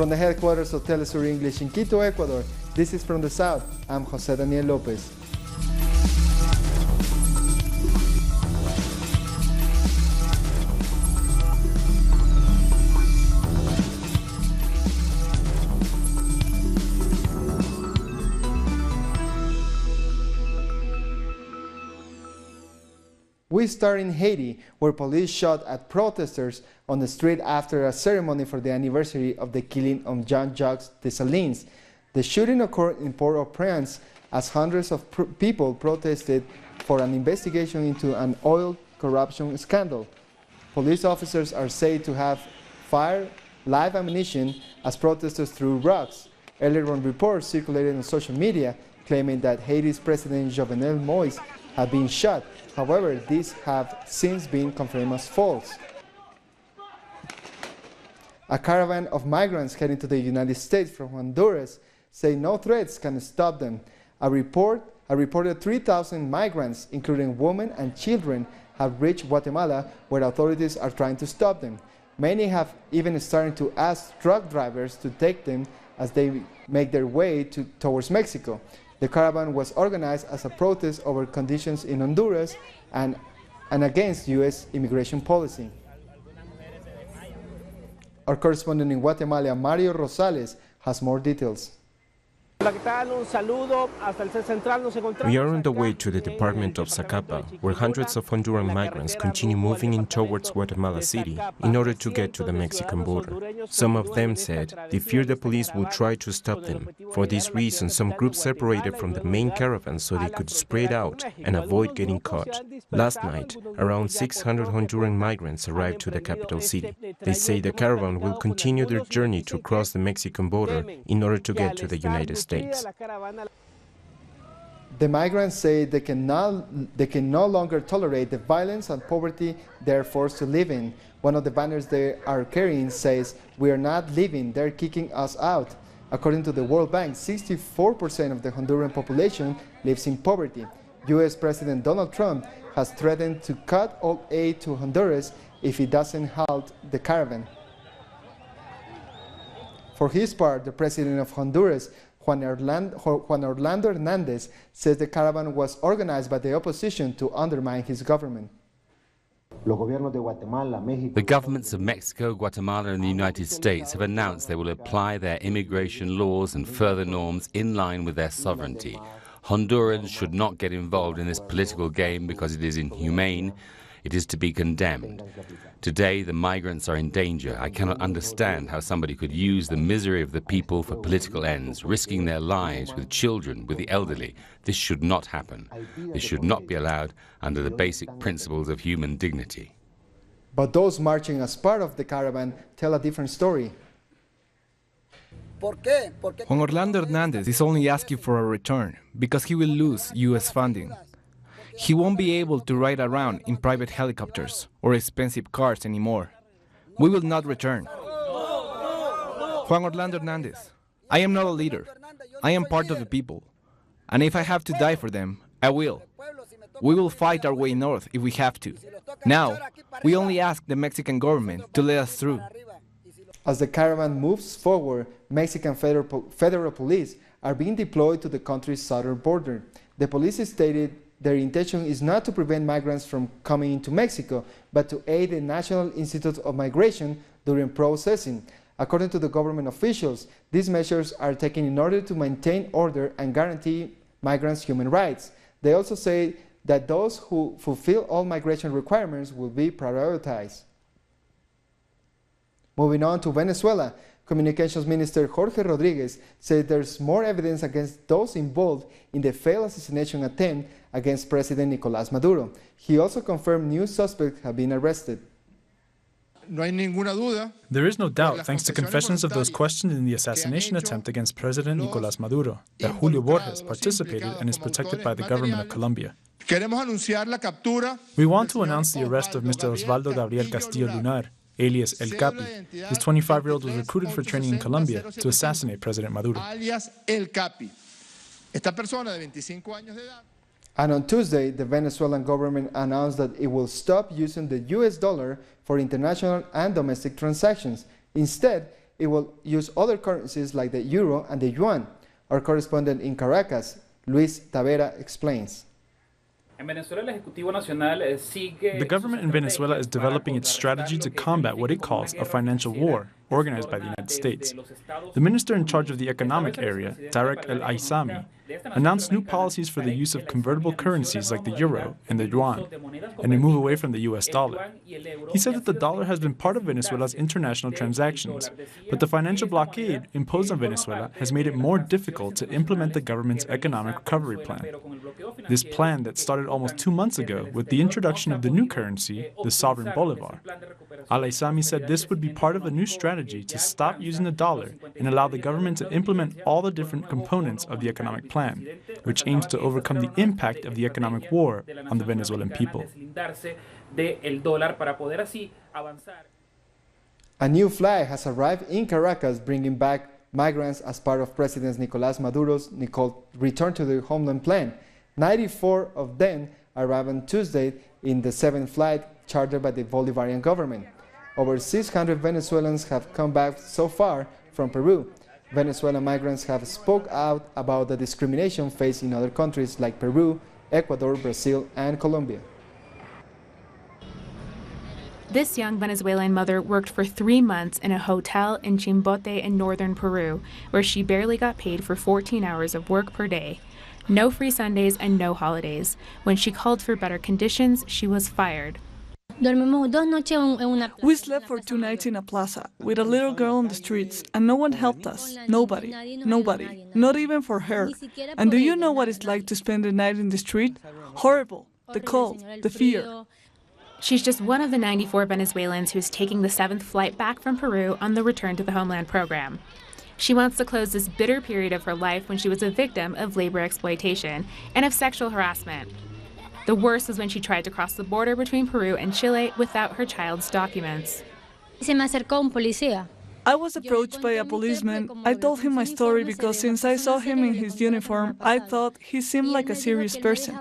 From the headquarters of Telesur English in Quito, Ecuador, this is From the South. I'm Jose Daniel Lopez. We start in Haiti, where police shot at protesters on the street after a ceremony for the anniversary of the killing of Jean-Jacques Dessalines. The shooting occurred in Port-au-Prince as hundreds of people protested for an investigation into an oil corruption scandal. Police officers are said to have fired live ammunition as protesters threw rocks. Earlier on, reports circulated on social media claiming that Haiti's President Jovenel Moïse had been shot. However, these have since been confirmed as false. A caravan of migrants heading to the United States from Honduras say no threats can stop them. A reported 3,000 migrants, including women and children, have reached Guatemala, where authorities are trying to stop them. Many have even started to ask truck drivers to take them as they make their way towards Mexico. The caravan was organized as a protest over conditions in Honduras and against U.S. immigration policy. Our correspondent in Guatemala, Mario Rosales, has more details. We are on the way to the department of Zacapa, where hundreds of Honduran migrants continue moving in towards Guatemala City in order to get to the Mexican border. Some of them said they fear the police will try to stop them. For this reason, some groups separated from the main caravan so they could spread out and avoid getting caught. Last night, around 600 Honduran migrants arrived to the capital city. They say the caravan will continue their journey to cross the Mexican border in order to get to the United States. The migrants say they can no longer tolerate the violence and poverty they are forced to live in. One of the banners they are carrying says, "We are not leaving, they're kicking us out." According to the World Bank, 64% of the Honduran population lives in poverty. U.S. President Donald Trump has threatened to cut all aid to Honduras if he doesn't halt the caravan. For his part, the president of Honduras, Juan Orlando Hernandez, says the caravan was organized by the opposition to undermine his government. The governments of Mexico, Guatemala and the United States have announced they will apply their immigration laws and further norms in line with their sovereignty. Hondurans should not get involved in this political game because it is inhumane. It is to be condemned. Today, the migrants are in danger. I cannot understand how somebody could use the misery of the people for political ends, risking their lives with children, with the elderly. This should not happen. This should not be allowed under the basic principles of human dignity. But those marching as part of the caravan tell a different story. Juan Orlando Hernandez is only asking for a return because he will lose U.S. funding. He won't be able to ride around in private helicopters or expensive cars anymore. We will not return. Juan Orlando Hernandez, I am not a leader. I am part of the people. And if I have to die for them, I will. We will fight our way north if we have to. Now, we only ask the Mexican government to let us through. As the caravan moves forward, Mexican federal police are being deployed to the country's southern border. The police stated their intention is not to prevent migrants from coming into Mexico, but to aid the National Institute of Migration during processing. According to the government officials, these measures are taken in order to maintain order and guarantee migrants' human rights. They also say that those who fulfill all migration requirements will be prioritized. Moving on to Venezuela, Communications Minister Jorge Rodriguez said there's more evidence against those involved in the failed assassination attempt against President Nicolás Maduro. He also confirmed new suspects have been arrested. There is no doubt, thanks to confessions of those questioned in the assassination attempt against President Nicolás Maduro, that Julio Borges participated and is protected by the government of Colombia. We want to announce the arrest of Mr. Osvaldo Gabriel Castillo Lunar, alias El Capi. This 25-year-old was recruited for training in Colombia to assassinate President Maduro. And on Tuesday, the Venezuelan government announced that it will stop using the US dollar for international and domestic transactions. Instead, it will use other currencies like the euro and the yuan. Our correspondent in Caracas, Luis Tavera, explains. The government in Venezuela is developing its strategy to combat what it calls a financial war organized by the United States. The minister in charge of the economic area, Tarek El-Aissami, announced new policies for the use of convertible currencies like the euro and the yuan, and a move away from the US dollar. He said that the dollar has been part of Venezuela's international transactions, but the financial blockade imposed on Venezuela has made it more difficult to implement the government's economic recovery plan. This plan that started almost 2 months ago with the introduction of the new currency, the sovereign bolivar. Al-Aissami said this would be part of a new strategy to stop using the dollar and allow the government to implement all the different components of the economic plan, which aims to overcome the impact of the economic war on the Venezuelan people. A new flag has arrived in Caracas, bringing back migrants as part of President Nicolás Maduro's return to the homeland plan. 94 of them arrived on Tuesday in the 7th flight chartered by the Bolivarian government. Over 600 Venezuelans have come back so far from Peru. Venezuelan migrants have spoke out about the discrimination faced in other countries like Peru, Ecuador, Brazil, and Colombia. This young Venezuelan mother worked for 3 months in a hotel in Chimbote in northern Peru, where she barely got paid for 14 hours of work per day. No free Sundays and no holidays. When she called for better conditions, she was fired. We slept for 2 nights in a plaza with a little girl on the streets, and no one helped us. Nobody. Not even for her. And do you know what it's like to spend the night in the street? Horrible. The cold, the fear. She's just one of the 94 Venezuelans who's taking the 7th flight back from Peru on the Return to the Homeland program. She wants to close this bitter period of her life when she was a victim of labor exploitation and of sexual harassment. The worst was when she tried to cross the border between Peru and Chile without her child's documents. I was approached by a policeman. I told him my story because since I saw him in his uniform, I thought he seemed like a serious person.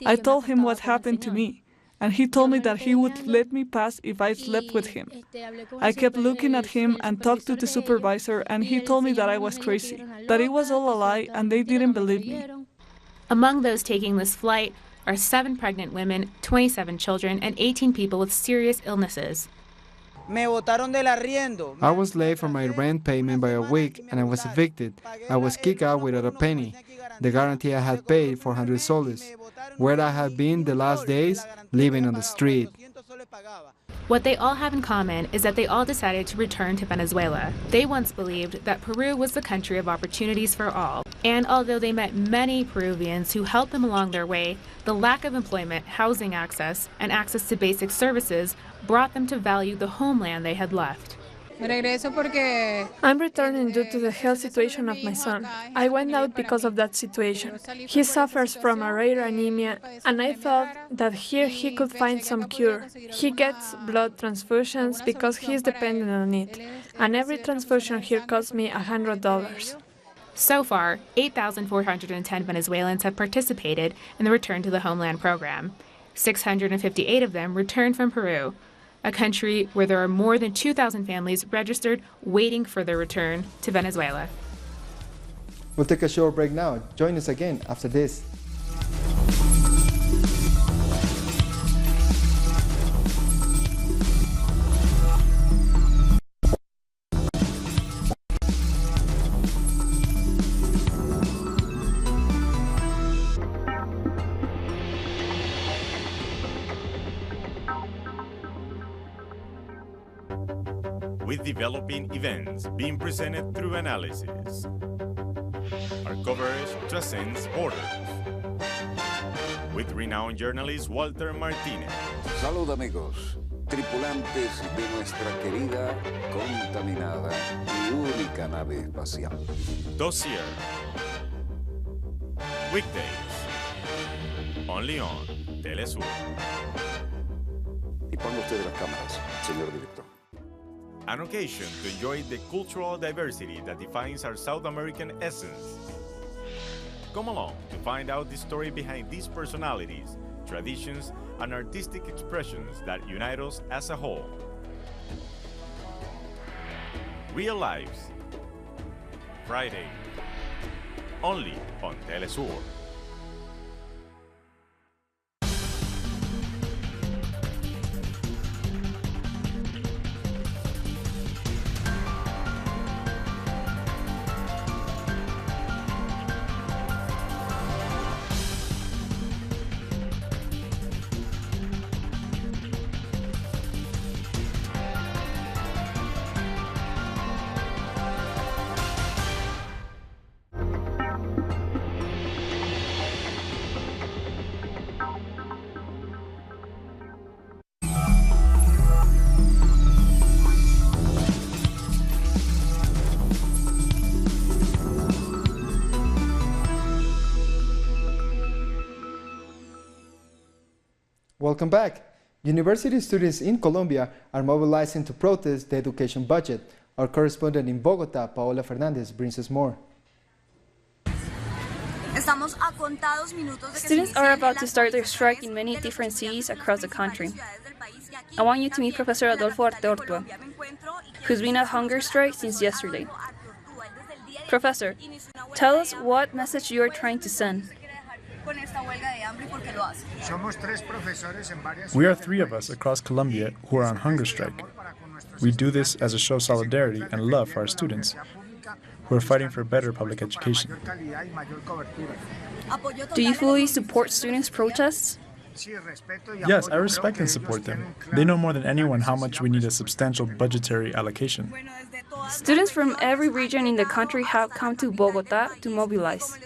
I told him what happened to me, and he told me that he would let me pass if I slept with him. I kept looking at him and talked to the supervisor, and he told me that I was crazy, that it was all a lie, and they didn't believe me. Among those taking this flight are 7 pregnant women, 27 children, and 18 people with serious illnesses. I was late for my rent payment by a week and I was evicted. I was kicked out without a penny. The guarantee I had paid 400 soles. Where I had been the last days, living on the street. What they all have in common is that they all decided to return to Venezuela. They once believed that Peru was the country of opportunities for all. And although they met many Peruvians who helped them along their way, the lack of employment, housing access, and access to basic services brought them to value the homeland they had left. I'm returning due to the health situation of my son. I went out because of that situation. He suffers from a rare anemia, and I thought that here he could find some cure. He gets blood transfusions because he is dependent on it, and every transfusion here costs me $100. So far, 8,410 Venezuelans have participated in the Return to the Homeland program. 658 of them returned from Peru, a country where there are more than 2,000 families registered waiting for their return to Venezuela. We'll take a short break now. Join us again after this. With developing events being presented through analysis. Our coverage transcends borders. With renowned journalist Walter Martinez. Salud amigos, tripulantes de nuestra querida, contaminada y única nave espacial. Dossier. Weekdays. Only on Telesur. Y ponga usted las cámaras, señor director. An occasion to enjoy the cultural diversity that defines our South American essence. Come along to find out the story behind these personalities, traditions, and artistic expressions that unite us as a whole. Real Lives. Friday, only on Telesur. Welcome back. University students in Colombia are mobilizing to protest the education budget. Our correspondent in Bogota, Paola Fernandez, brings us more. Students are about to start their strike in many different cities across the country. I want you to meet Professor Adolfo Arteortua, who's been on hunger strike since yesterday. Professor, tell us what message you are trying to send. We are three of us across Colombia who are on hunger strike. We do this as a show of solidarity and love for our students, who are fighting for better public education. Do you fully support students' protests? Yes, I respect and support them. They know more than anyone how much we need a substantial budgetary allocation. Students from every region in the country have come to Bogota to mobilize.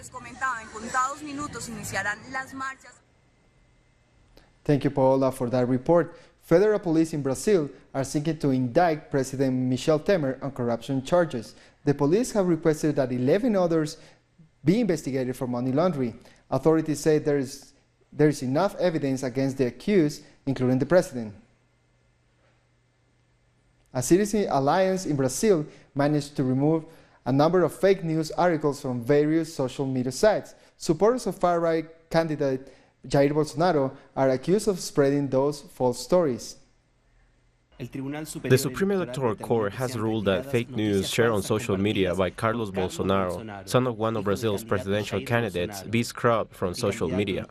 Thank you, Paola, for that report. Federal police in Brazil are seeking to indict President Michel Temer on corruption charges. The police have requested that 11 others be investigated for money laundering. Authorities say there is enough evidence against the accused, including the president. A citizen alliance in Brazil managed to remove a number of fake news articles from various social media sites. Supporters of far-right candidate Jair Bolsonaro are accused of spreading those false stories. The Supreme Electoral Court has ruled that fake news shared on social media by Carlos Bolsonaro, son of one of Brazil's presidential candidates, be scrubbed from social media.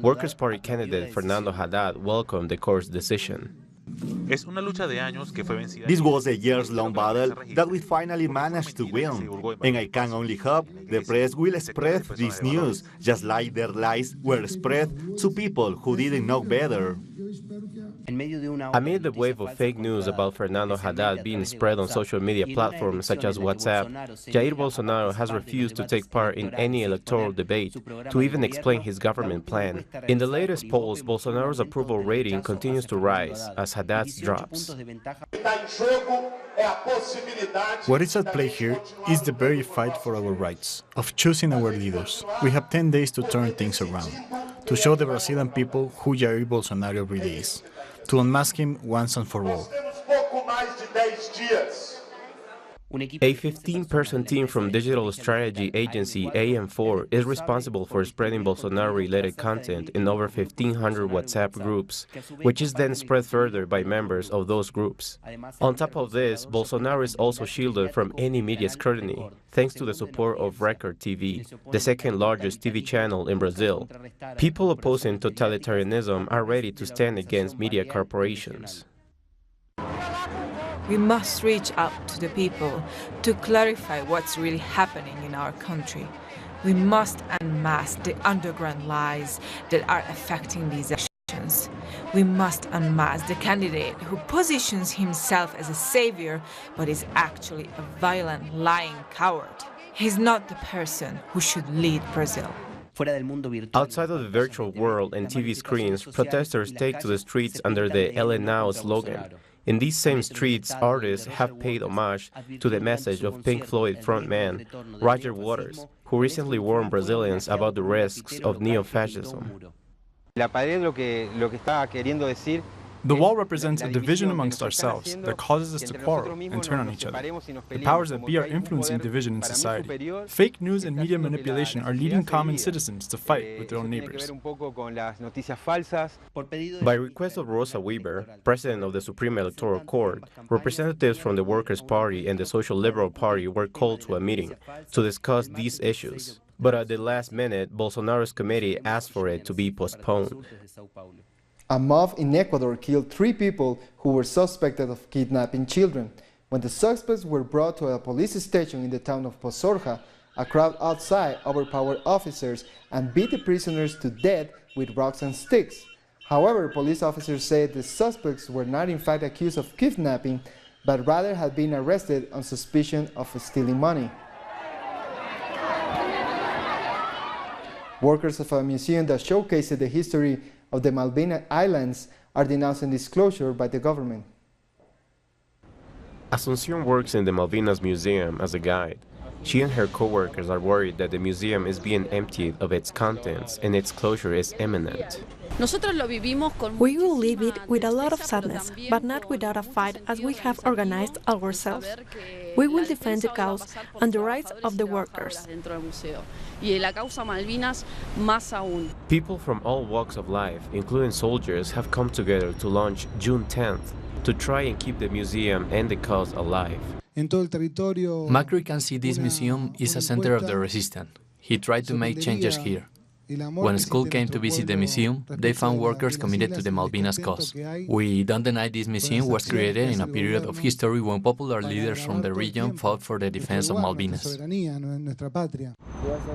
Workers' Party candidate Fernando Haddad welcomed the court's decision. This was a years-long battle that we finally managed to win, and I can only hope the press will spread this news, just like their lies were spread to people who didn't know better. Amid the wave of fake news about Fernando Haddad being spread on social media platforms such as WhatsApp, Jair Bolsonaro has refused to take part in any electoral debate, to even explain his government plan. In the latest polls, Bolsonaro's approval rating continues to rise as Haddad's drops. What is at play here is the very fight for our rights, of choosing our leaders. We have 10 days to turn things around, to show the Brazilian people who Jair Bolsonaro really is, to unmask him once and for all. A 15-person team from digital strategy agency AM4 is responsible for spreading Bolsonaro-related content in over 1,500 WhatsApp groups, which is then spread further by members of those groups. On top of this, Bolsonaro is also shielded from any media scrutiny, thanks to the support of Record TV, the second largest TV channel in Brazil. People opposing totalitarianism are ready to stand against media corporations. We must reach out to the people to clarify what's really happening in our country. We must unmask the underground lies that are affecting these elections. We must unmask the candidate who positions himself as a savior but is actually a violent, lying coward. He's not the person who should lead Brazil. Outside of the virtual world and TV screens, protesters take to the streets under the LA Now slogan. In these same streets, artists have paid homage to the message of Pink Floyd frontman Roger Waters, who recently warned Brazilians about the risks of neo-fascism. La pared lo que está queriendo decir The wall represents a division amongst ourselves that causes us to quarrel and turn on each other. The powers that be are influencing division in society. Fake news and media manipulation are leading common citizens to fight with their own neighbors. By request of Rosa Weber, President of the Supreme Electoral Court, representatives from the Workers' Party and the Social Liberal Party were called to a meeting to discuss these issues. But at the last minute, Bolsonaro's committee asked for it to be postponed. A mob in Ecuador killed 3 people who were suspected of kidnapping children. When the suspects were brought to a police station in the town of Pozorja, a crowd outside overpowered officers and beat the prisoners to death with rocks and sticks. However, police officers said the suspects were not in fact accused of kidnapping, but rather had been arrested on suspicion of stealing money. Workers of a museum that showcases the history of the Malvinas Islands are denouncing disclosure by the government. Asuncion works in the Malvinas Museum as a guide. She and her co-workers are worried that the museum is being emptied of its contents and its closure is imminent. We will leave it with a lot of sadness, but not without a fight as we have organized ourselves. We will defend the cause and the rights of the workers. People from all walks of life, including soldiers, have come together to launch June 10th to try and keep the museum and the cause alive. Macri can see this museum is a center of the resistance. He tried to make changes here. When school came to visit the museum, they found workers committed to the Malvinas cause. We don't deny this museum was created in a period of history when popular leaders from the region fought for the defense of Malvinas.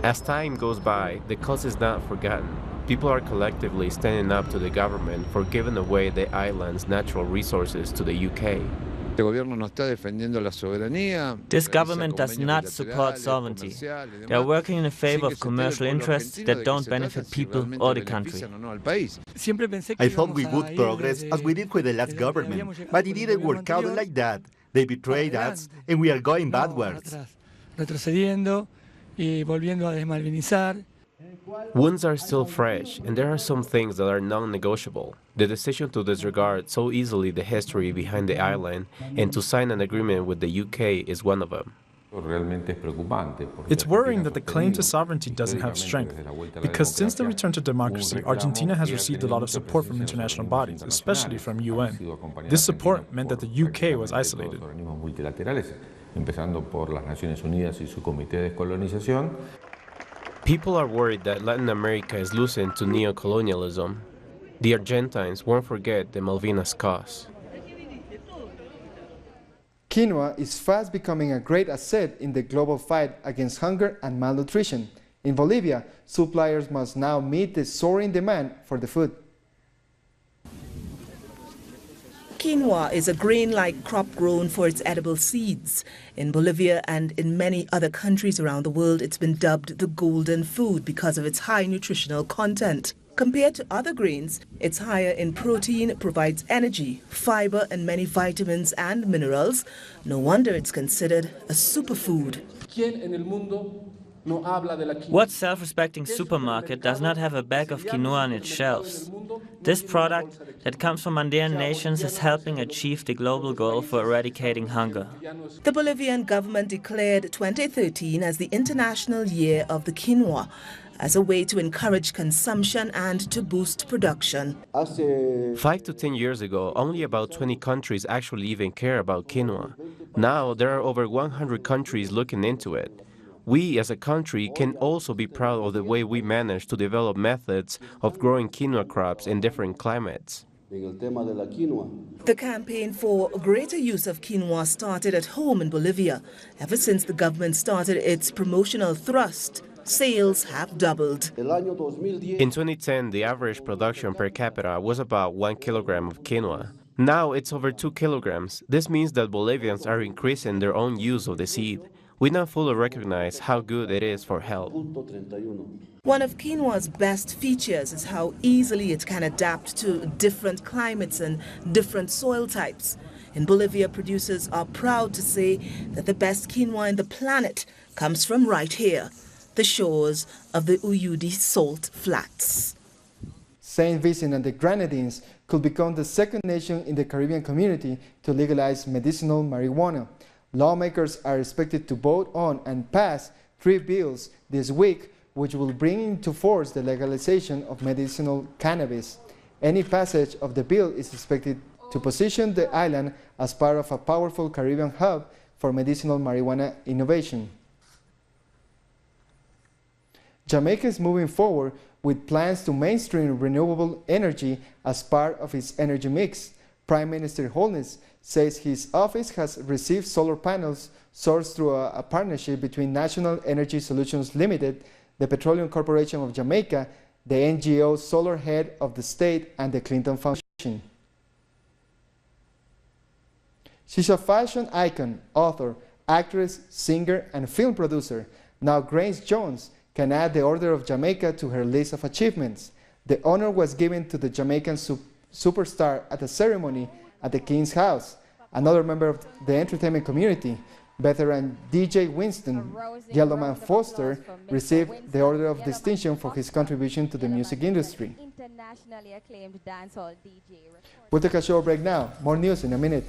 As time goes by, the cause is not forgotten. People are collectively standing up to the government for giving away the island's natural resources to the UK. This government does not support sovereignty. They are working in favor of commercial interests that don't benefit people or the country. I thought we would progress as we did with the last government, but it didn't work out like that. They betrayed us, and we are going backwards. Wounds are still fresh, and there are some things that are non-negotiable. The decision to disregard so easily the history behind the island and to sign an agreement with the UK is one of them. It's worrying that the claim to sovereignty doesn't have strength, because since the return to democracy, Argentina has received a lot of support from international bodies, especially from UN. This support meant that the UK was isolated. People are worried that Latin America is losing to neocolonialism. The Argentines won't forget the Malvinas cause. Quinoa is fast becoming a great asset in the global fight against hunger and malnutrition. In Bolivia, suppliers must now meet the soaring demand for the food. Quinoa is a grain-like crop grown for its edible seeds. In Bolivia and in many other countries around the world, it's been dubbed the golden food because of its high nutritional content. Compared to other grains, it's higher in protein, provides energy, fiber, and many vitamins and minerals. No wonder it's considered a superfood. What self-respecting supermarket does not have a bag of quinoa on its shelves? This product that comes from Andean nations is helping achieve the global goal for eradicating hunger. The Bolivian government declared 2013 as the International Year of the Quinoa, as a way to encourage consumption and to boost production. 5 to 10 years ago, only about 20 countries actually even care about quinoa. Now, there are over 100 countries looking into it. We, as a country, can also be proud of the way we managed to develop methods of growing quinoa crops in different climates. The campaign for greater use of quinoa started at home in Bolivia. Ever since the government started its promotional thrust, sales have doubled. In 2010, the average production per capita was about 1 kilogram of quinoa. Now it's over 2 kilograms. This means that Bolivians are increasing their own use of the seed. We now fully recognize how good it is for health. One of quinoa's best features is how easily it can adapt to different climates and different soil types. In Bolivia, producers are proud to say that the best quinoa in the planet comes from right here, the shores of the Uyuni salt flats. St. Vincent and the Grenadines could become the second nation in the Caribbean community to legalize medicinal marijuana. Lawmakers are expected to vote on and pass 3 bills this week, which will bring into force the legalization of medicinal cannabis. Any passage of the bill is expected to position the island as part of a powerful Caribbean hub for medicinal marijuana innovation. Jamaica is moving forward with plans to mainstream renewable energy as part of its energy mix. Prime Minister Holness says his office has received solar panels sourced through a partnership between National Energy Solutions Limited, the Petroleum Corporation of Jamaica, the NGO Solar Head of the State, and the Clinton Foundation. She's a fashion icon, author, actress, singer, and film producer. Now Grace Jones can add the Order of Jamaica to her list of achievements. The honor was given to the Jamaican superstar at a ceremony at the King's House. Another member of the entertainment community, veteran DJ Winston Yellowman Foster, received the Order of Distinction for his contribution to the music industry. Internationally acclaimed dancehall DJ. We'll take a short break now. More news in a minute.